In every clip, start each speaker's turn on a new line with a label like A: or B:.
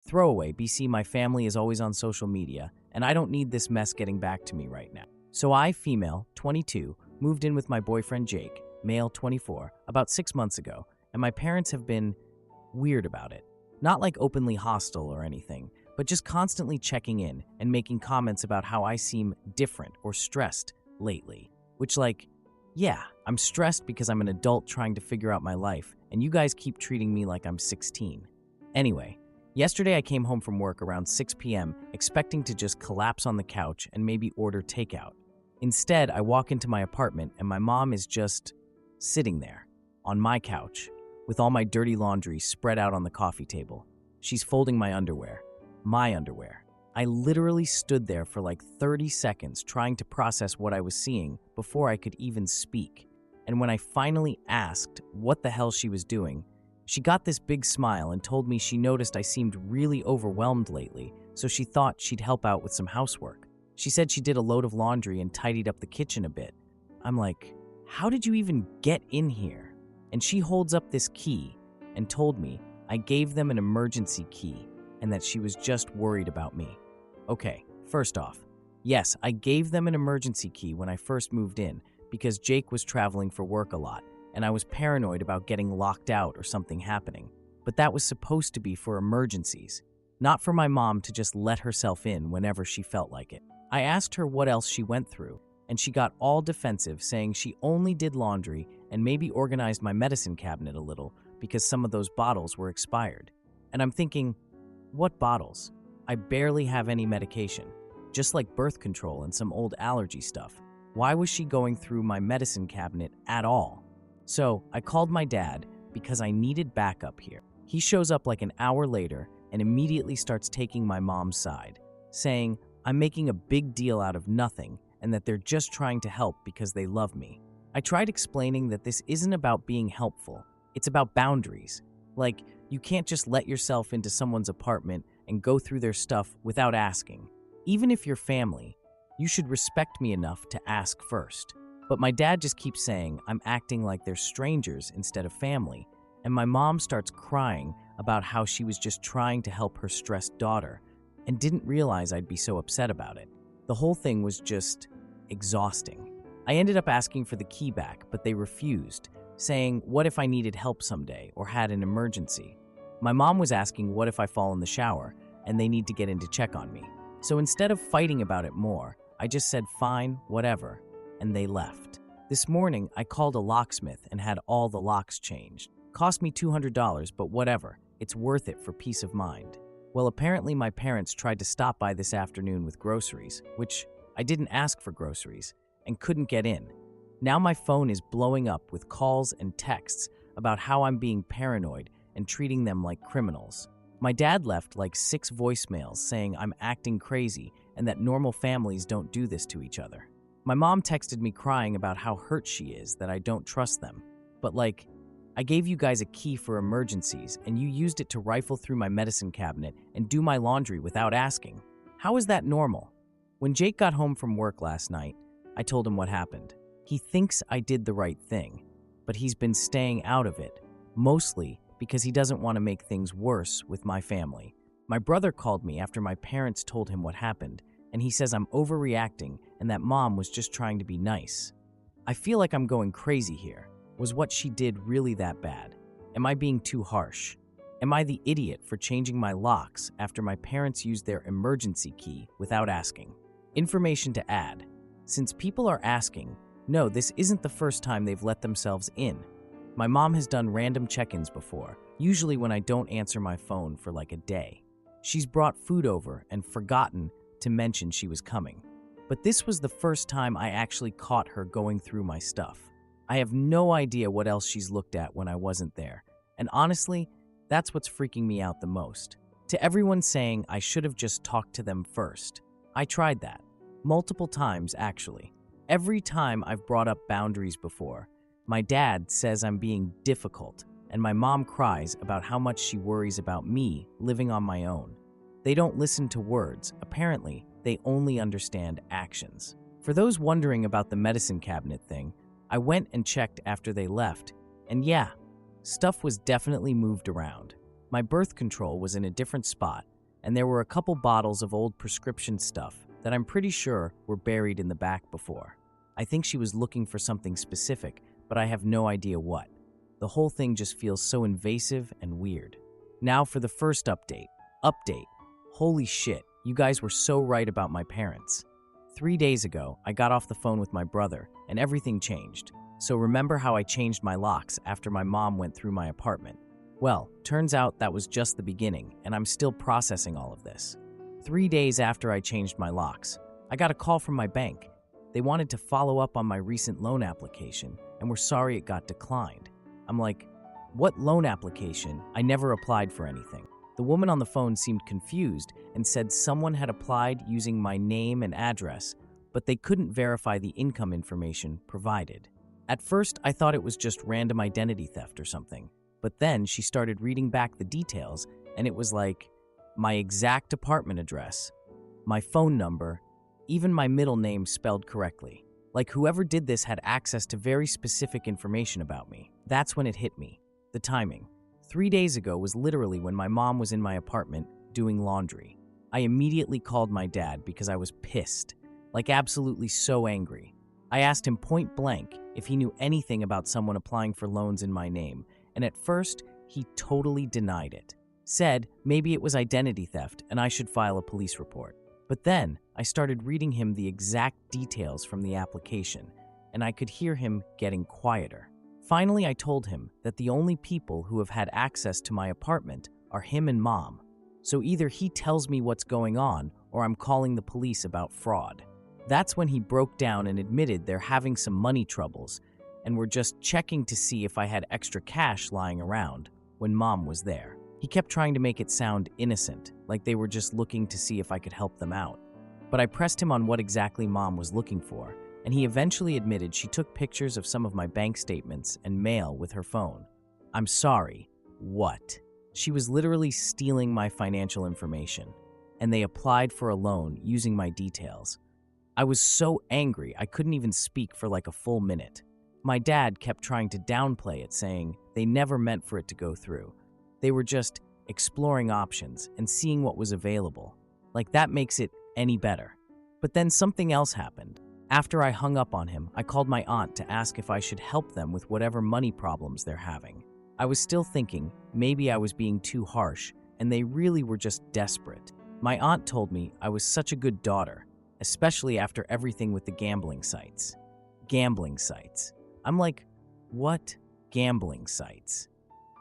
A: Throwaway, BC, my family is always on social media, and I don't need this mess getting back to me right now. So I, female, 22, moved in with my boyfriend Jake, male, 24, about 6 months ago, and my parents have been weird about it. Not like openly hostile or anything, but just constantly checking in and making comments about how I seem different or stressed lately. Which, yeah, I'm stressed because I'm an adult trying to figure out my life, and you guys keep treating me like I'm 16. Anyway, yesterday I came home from work around 6 p.m. expecting to just collapse on the couch and maybe order takeout. Instead, I walk into my apartment and my mom is just sitting there on my couch with all my dirty laundry spread out on the coffee table. She's folding my underwear. I literally stood there for like 30 seconds trying to process what I was seeing before I could even speak. And when I finally asked what the hell she was doing, she got this big smile and told me she noticed I seemed really overwhelmed lately, so she thought she'd help out with some housework. She said she did a load of laundry and tidied up the kitchen a bit. I'm like, how did you even get in here? And she holds up this key and told me I gave them an emergency key and that she was just worried about me. Okay, first off, yes, I gave them an emergency key when I first moved in because Jake was traveling for work a lot and I was paranoid about getting locked out or something happening. But that was supposed to be for emergencies, not for my mom to just let herself in whenever she felt like it. I asked her what else she went through, and she got all defensive, saying she only did laundry and maybe organized my medicine cabinet a little because some of those bottles were expired. And I'm thinking, what bottles? I barely have any medication, just like birth control and some old allergy stuff. Why was she going through my medicine cabinet at all? So I called my dad because I needed backup here. He shows up like an hour later and immediately starts taking my mom's side, saying I'm making a big deal out of nothing and that they're just trying to help because they love me. I tried explaining that this isn't about being helpful. It's about boundaries. Like, you can't just let yourself into someone's apartment and go through their stuff without asking. Even if you're family, you should respect me enough to ask first. But my dad just keeps saying I'm acting like they're strangers instead of family, and my mom starts crying about how she was just trying to help her stressed daughter and didn't realize I'd be so upset about it. The whole thing was just exhausting. I ended up asking for the key back, but they refused, saying what if I needed help someday or had an emergency. My mom was asking what if I fall in the shower and they need to get in to check on me. So instead of fighting about it more, I just said fine, whatever, and they left. This morning, I called a locksmith and had all the locks changed. Cost me $200, but whatever, it's worth it for peace of mind. Well, apparently my parents tried to stop by this afternoon with groceries, which I didn't ask for groceries, and couldn't get in. Now my phone is blowing up with calls and texts about how I'm being paranoid and treating them like criminals. My dad left like 6 voicemails saying I'm acting crazy and that normal families don't do this to each other. My mom texted me crying about how hurt she is that I don't trust them. But I gave you guys a key for emergencies and you used it to rifle through my medicine cabinet and do my laundry without asking. How is that normal? When Jake got home from work last night, I told him what happened. He thinks I did the right thing, but he's been staying out of it, mostly because he doesn't want to make things worse with my family. My brother called me after my parents told him what happened, and he says I'm overreacting and that mom was just trying to be nice. I feel like I'm going crazy here. Was what she did really that bad? Am I being too harsh? Am I the idiot for changing my locks after my parents used their emergency key without asking? Information to add. Since people are asking, no, this isn't the first time they've let themselves in. My mom has done random check-ins before, usually when I don't answer my phone for like a day. She's brought food over and forgotten to mention she was coming. But this was the first time I actually caught her going through my stuff. I have no idea what else she's looked at when I wasn't there. And honestly, that's what's freaking me out the most. To everyone saying I should have just talked to them first. I tried that. Multiple times, actually. Every time I've brought up boundaries before, my dad says I'm being difficult, and my mom cries about how much she worries about me living on my own. They don't listen to words. Apparently, they only understand actions. For those wondering about the medicine cabinet thing, I went and checked after they left, and yeah, stuff was definitely moved around. My birth control was in a different spot, and there were a couple bottles of old prescription stuff that I'm pretty sure were buried in the back before. I think she was looking for something specific, but I have no idea what. The whole thing just feels so invasive and weird. Now for the first update. Holy shit, you guys were so right about my parents. 3 days ago, I got off the phone with my brother, and everything changed. So remember how I changed my locks after my mom went through my apartment? Well, turns out that was just the beginning, and I'm still processing all of this. 3 days after I changed my locks, I got a call from my bank. They wanted to follow up on my recent loan application, and were sorry it got declined. I'm like, what loan application? I never applied for anything. The woman on the phone seemed confused and said someone had applied using my name and address, but they couldn't verify the income information provided. At first, I thought it was just random identity theft or something, but then she started reading back the details, and it was like my exact apartment address, my phone number, even my middle name spelled correctly. Like whoever did this had access to very specific information about me. That's when it hit me. The timing. 3 days ago was literally when my mom was in my apartment doing laundry. I immediately called my dad because I was pissed, like absolutely so angry. I asked him point blank if he knew anything about someone applying for loans in my name, and at first, he totally denied it. Said maybe it was identity theft and I should file a police report. But then, I started reading him the exact details from the application, and I could hear him getting quieter. Finally, I told him that the only people who have had access to my apartment are him and mom. So either he tells me what's going on, or I'm calling the police about fraud. That's when he broke down and admitted they're having some money troubles, and were just checking to see if I had extra cash lying around when mom was there. He kept trying to make it sound innocent, like they were just looking to see if I could help them out. But I pressed him on what exactly mom was looking for, and he eventually admitted she took pictures of some of my bank statements and mail with her phone. I'm sorry, what? She was literally stealing my financial information, and they applied for a loan using my details. I was so angry I couldn't even speak for like a full minute. My dad kept trying to downplay it, saying they never meant for it to go through. They were just exploring options and seeing what was available. Like that makes it any better. But then something else happened. After I hung up on him, I called my aunt to ask if I should help them with whatever money problems they're having. I was still thinking maybe I was being too harsh, and they really were just desperate. My aunt told me I was such a good daughter, especially after everything with the gambling sites. Gambling sites. I'm like, what? Gambling sites?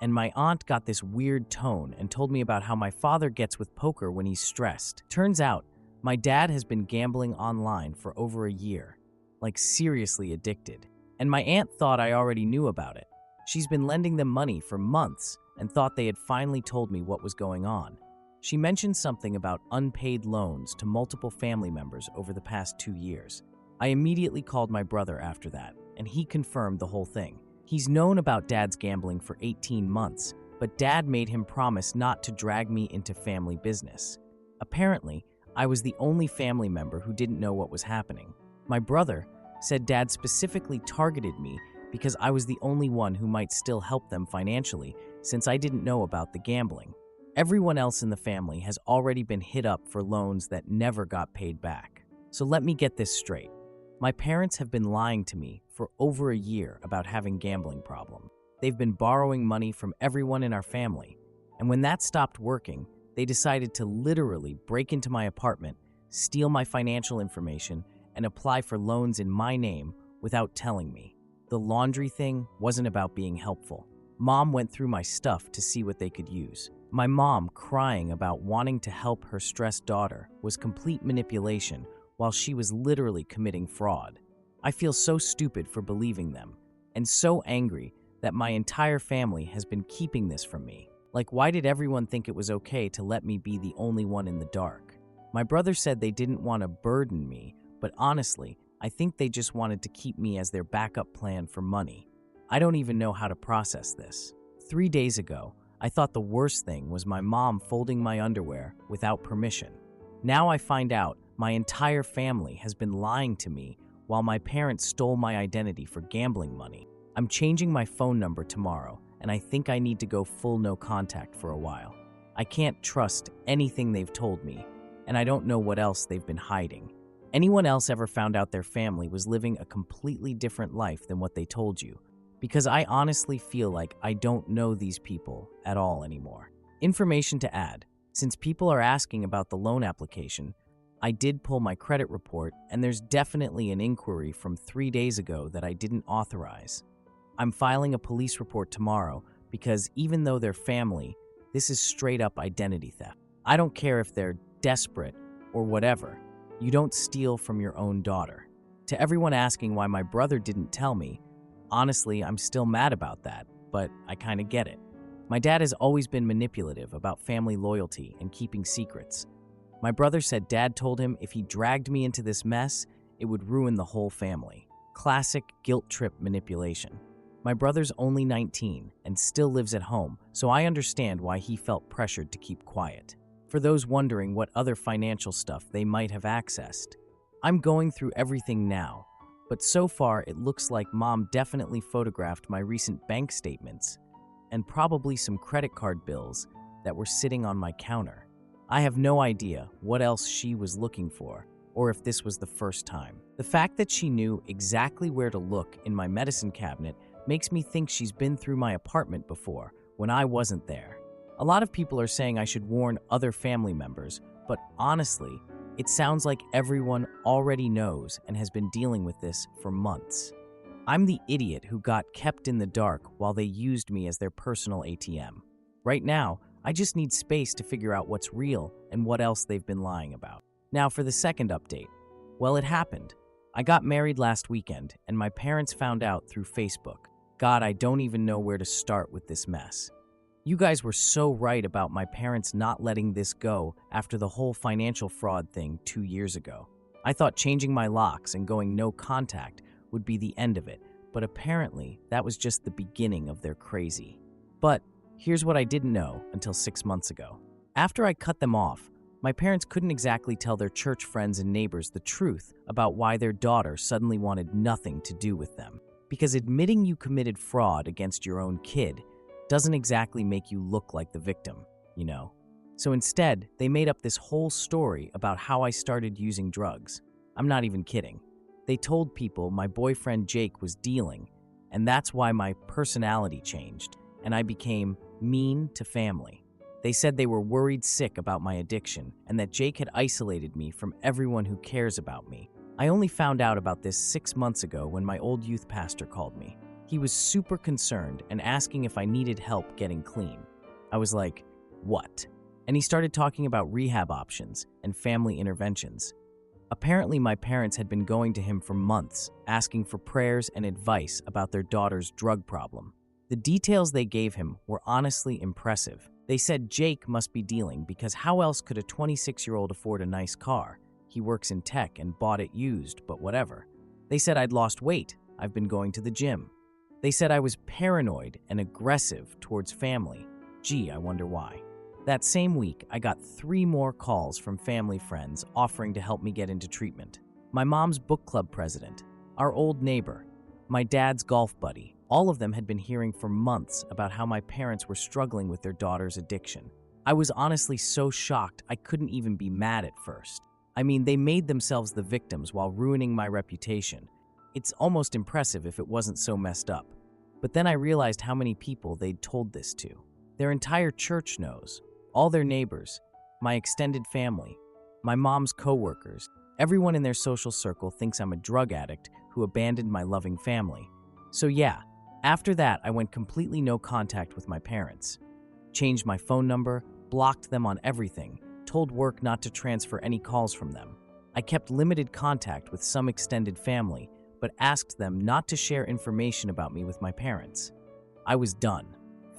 A: And my aunt got this weird tone and told me about how my father gets with poker when he's stressed. Turns out, my dad has been gambling online for over a year, like seriously addicted. And my aunt thought I already knew about it. She's been lending them money for months and thought they had finally told me what was going on. She mentioned something about unpaid loans to multiple family members over the past 2 years. I immediately called my brother after that, and he confirmed the whole thing. He's known about Dad's gambling for 18 months, but Dad made him promise not to drag me into family business. Apparently, I was the only family member who didn't know what was happening. My brother said Dad specifically targeted me because I was the only one who might still help them financially since I didn't know about the gambling. Everyone else in the family has already been hit up for loans that never got paid back. So let me get this straight. My parents have been lying to me for over a year about having gambling problem. They've been borrowing money from everyone in our family, and when that stopped working, they decided to literally break into my apartment, steal my financial information, and apply for loans in my name without telling me. The laundry thing wasn't about being helpful. Mom went through my stuff to see what they could use. My mom crying about wanting to help her stressed daughter was complete manipulation while she was literally committing fraud. I feel so stupid for believing them, and so angry that my entire family has been keeping this from me. Like, why did everyone think it was okay to let me be the only one in the dark? My brother said they didn't want to burden me, but honestly, I think they just wanted to keep me as their backup plan for money. I don't even know how to process this. 3 days ago, I thought the worst thing was my mom folding my underwear without permission. Now I find out my entire family has been lying to me while my parents stole my identity for gambling money. I'm changing my phone number tomorrow, and I think I need to go full no contact for a while. I can't trust anything they've told me, and I don't know what else they've been hiding. Anyone else ever found out their family was living a completely different life than what they told you? Because I honestly feel like I don't know these people at all anymore. Information to add. Since people are asking about the loan application, I did pull my credit report, and there's definitely an inquiry from 3 days ago that I didn't authorize. I'm filing a police report tomorrow because even though they're family, this is straight up identity theft. I don't care if they're desperate or whatever. You don't steal from your own daughter. To everyone asking why my brother didn't tell me, honestly, I'm still mad about that, but I kind of get it. My dad has always been manipulative about family loyalty and keeping secrets. My brother said Dad told him if he dragged me into this mess, it would ruin the whole family. Classic guilt trip manipulation. My brother's only 19 and still lives at home, so I understand why he felt pressured to keep quiet. For those wondering what other financial stuff they might have accessed, I'm going through everything now, but so far it looks like Mom definitely photographed my recent bank statements and probably some credit card bills that were sitting on my counter. I have no idea what else she was looking for, or if this was the first time. The fact that she knew exactly where to look in my medicine cabinet makes me think she's been through my apartment before, when I wasn't there. A lot of people are saying I should warn other family members, but honestly, it sounds like everyone already knows and has been dealing with this for months. I'm the idiot who got kept in the dark while they used me as their personal ATM. Right now, I just need space to figure out what's real and what else they've been lying about. Now for the second update. Well, it happened. I got married last weekend, and my parents found out through Facebook. God, I don't even know where to start with this mess. You guys were so right about my parents not letting this go after the whole financial fraud thing 2 years ago. I thought changing my locks and going no contact would be the end of it, but apparently that was just the beginning of their crazy. But here's what I didn't know until 6 months ago. After I cut them off, my parents couldn't exactly tell their church friends and neighbors the truth about why their daughter suddenly wanted nothing to do with them. Because admitting you committed fraud against your own kid doesn't exactly make you look like the victim, you know? So instead, they made up this whole story about how I started using drugs. I'm not even kidding. They told people my boyfriend Jake was dealing, and that's why my personality changed, and I became mean to family. They said they were worried sick about my addiction and that Jake had isolated me from everyone who cares about me. I only found out about this 6 months ago when my old youth pastor called me. He was super concerned and asking if I needed help getting clean. I was like, what? And he started talking about rehab options and family interventions. Apparently, my parents had been going to him for months, asking for prayers and advice about their daughter's drug problem. The details they gave him were honestly impressive. They said Jake must be dealing because how else could a 26-year-old afford a nice car? He works in tech and bought it used, but whatever. They said I'd lost weight. I've been going to the gym. They said I was paranoid and aggressive towards family. Gee, I wonder why. That same week, I got 3 more calls from family friends offering to help me get into treatment. My mom's book club president, our old neighbor, my dad's golf buddy, all of them had been hearing for months about how my parents were struggling with their daughter's addiction. I was honestly so shocked I couldn't even be mad at first. I mean, they made themselves the victims while ruining my reputation. It's almost impressive if it wasn't so messed up. But then I realized how many people they'd told this to. Their entire church knows. All their neighbors, my extended family, my mom's coworkers, everyone in their social circle thinks I'm a drug addict who abandoned my loving family. So yeah, after that I went completely no contact with my parents. Changed my phone number, blocked them on everything, told work not to transfer any calls from them. I kept limited contact with some extended family, but asked them not to share information about me with my parents. I was done.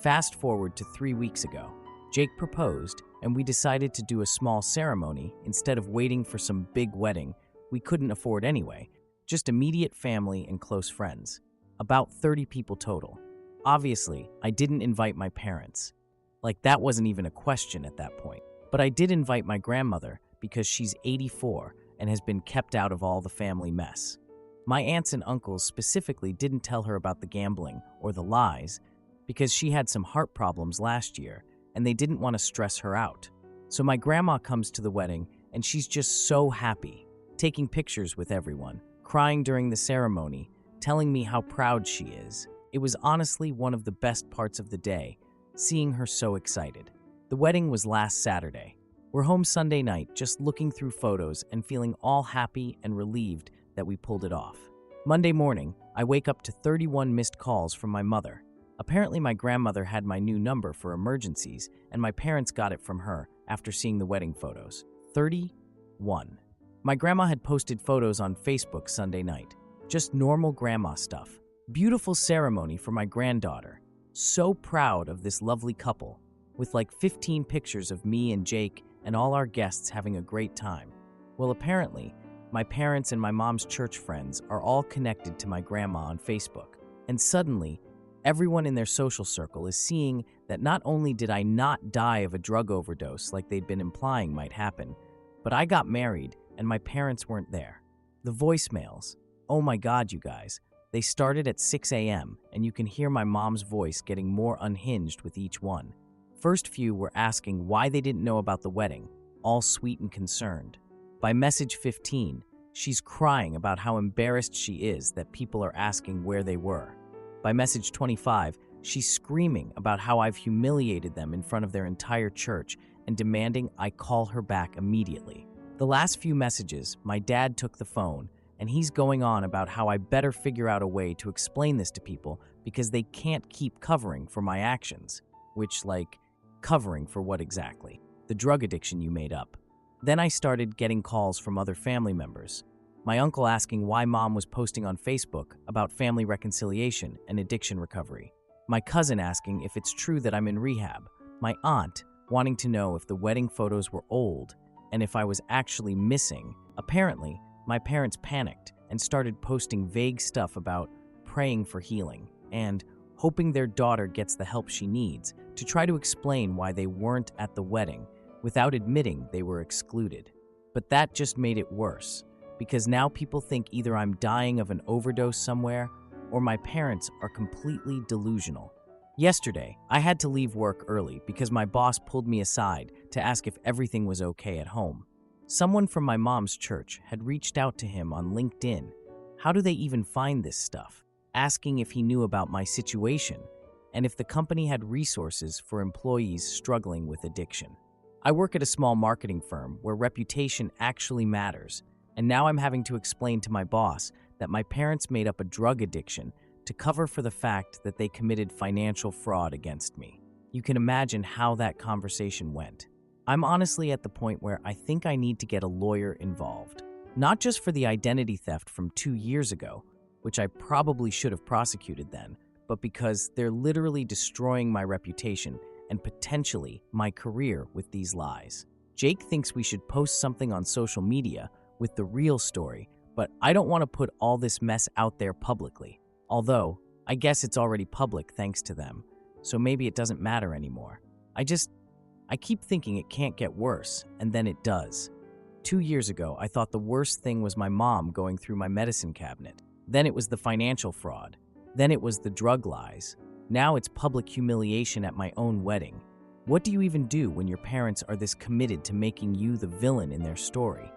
A: Fast forward to 3 weeks ago. Jake proposed, and we decided to do a small ceremony instead of waiting for some big wedding we couldn't afford anyway, just immediate family and close friends. About 30 people total. Obviously, I didn't invite my parents. Like, that wasn't even a question at that point. But I did invite my grandmother because she's 84 and has been kept out of all the family mess. My aunts and uncles specifically didn't tell her about the gambling or the lies because she had some heart problems last year, and they didn't want to stress her out. So my grandma comes to the wedding, and she's just so happy, taking pictures with everyone, crying during the ceremony, telling me how proud she is. It was honestly one of the best parts of the day, seeing her so excited. The wedding was last Saturday. We're home Sunday night, just looking through photos and feeling all happy and relieved that we pulled it off. Monday morning, I wake up to 31 missed calls from my mother. Apparently, my grandmother had my new number for emergencies, and my parents got it from her after seeing the wedding photos. 31. My grandma had posted photos on Facebook Sunday night. Just normal grandma stuff. Beautiful ceremony for my granddaughter. So proud of this lovely couple, with like 15 pictures of me and Jake and all our guests having a great time. Well, apparently, my parents and my mom's church friends are all connected to my grandma on Facebook. And suddenly, everyone in their social circle is seeing that not only did I not die of a drug overdose like they'd been implying might happen, but I got married and my parents weren't there. The voicemails, oh my God, you guys, they started at 6 a.m. and you can hear my mom's voice getting more unhinged with each one. First few were asking why they didn't know about the wedding, all sweet and concerned. By message 15, she's crying about how embarrassed she is that people are asking where they were. By message 25, she's screaming about how I've humiliated them in front of their entire church and demanding I call her back immediately. The last few messages, my dad took the phone, and he's going on about how I better figure out a way to explain this to people because they can't keep covering for my actions. Which, covering for what exactly? The drug addiction you made up. Then I started getting calls from other family members. My uncle asking why mom was posting on Facebook about family reconciliation and addiction recovery. My cousin asking if it's true that I'm in rehab. My aunt wanting to know if the wedding photos were old and if I was actually missing. Apparently, my parents panicked and started posting vague stuff about praying for healing and hoping their daughter gets the help she needs to try to explain why they weren't at the wedding without admitting they were excluded. But that just made it worse, because now people think either I'm dying of an overdose somewhere or my parents are completely delusional. Yesterday, I had to leave work early because my boss pulled me aside to ask if everything was okay at home. Someone from my mom's church had reached out to him on LinkedIn. How do they even find this stuff? Asking if he knew about my situation and if the company had resources for employees struggling with addiction. I work at a small marketing firm where reputation actually matters, and now I'm having to explain to my boss that my parents made up a drug addiction to cover for the fact that they committed financial fraud against me. You can imagine how that conversation went. I'm honestly at the point where I think I need to get a lawyer involved. Not just for the identity theft from 2 years ago, which I probably should have prosecuted then, but because they're literally destroying my reputation and potentially my career with these lies. Jake thinks we should post something on social media with the real story, but I don't want to put all this mess out there publicly. Although, I guess it's already public thanks to them, so maybe it doesn't matter anymore. I keep thinking it can't get worse, and then it does. 2 years ago, I thought the worst thing was my mom going through my medicine cabinet. Then it was the financial fraud. Then it was the drug lies. Now it's public humiliation at my own wedding. What do you even do when your parents are this committed to making you the villain in their story?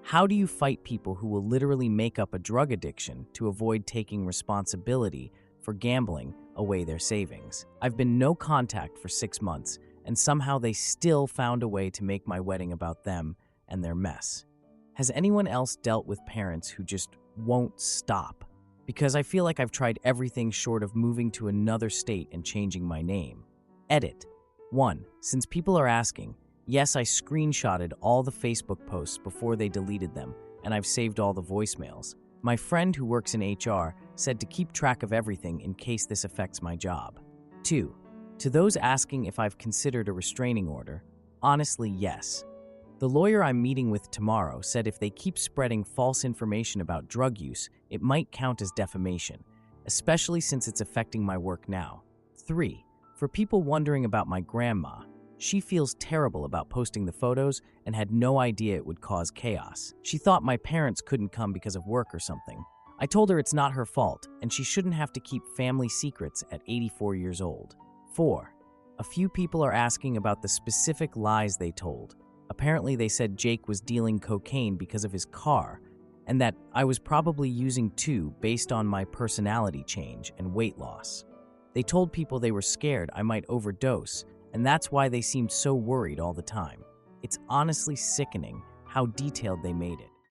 A: How do you fight people who will literally make up a drug addiction to avoid taking responsibility for gambling away their savings? I've been no contact for 6 months, and somehow they still found a way to make my wedding about them and their mess. Has anyone else dealt with parents who just won't stop? Because I feel like I've tried everything short of moving to another state and changing my name. Edit. 1. Since people are asking, yes, I screenshotted all the Facebook posts before they deleted them, and I've saved all the voicemails. My friend who works in HR said to keep track of everything in case this affects my job. 2. To those asking if I've considered a restraining order, honestly, yes. The lawyer I'm meeting with tomorrow said if they keep spreading false information about drug use, it might count as defamation, especially since it's affecting my work now. 3. For people wondering about my grandma, she feels terrible about posting the photos and had no idea it would cause chaos. She thought my parents couldn't come because of work or something. I told her it's not her fault and she shouldn't have to keep family secrets at 84 years old. 4. A few people are asking about the specific lies they told. Apparently, they said Jake was dealing cocaine because of his car, and that I was probably using too based on my personality change and weight loss. They told people they were scared I might overdose, and that's why they seemed so worried all the time. It's honestly sickening how detailed they made it.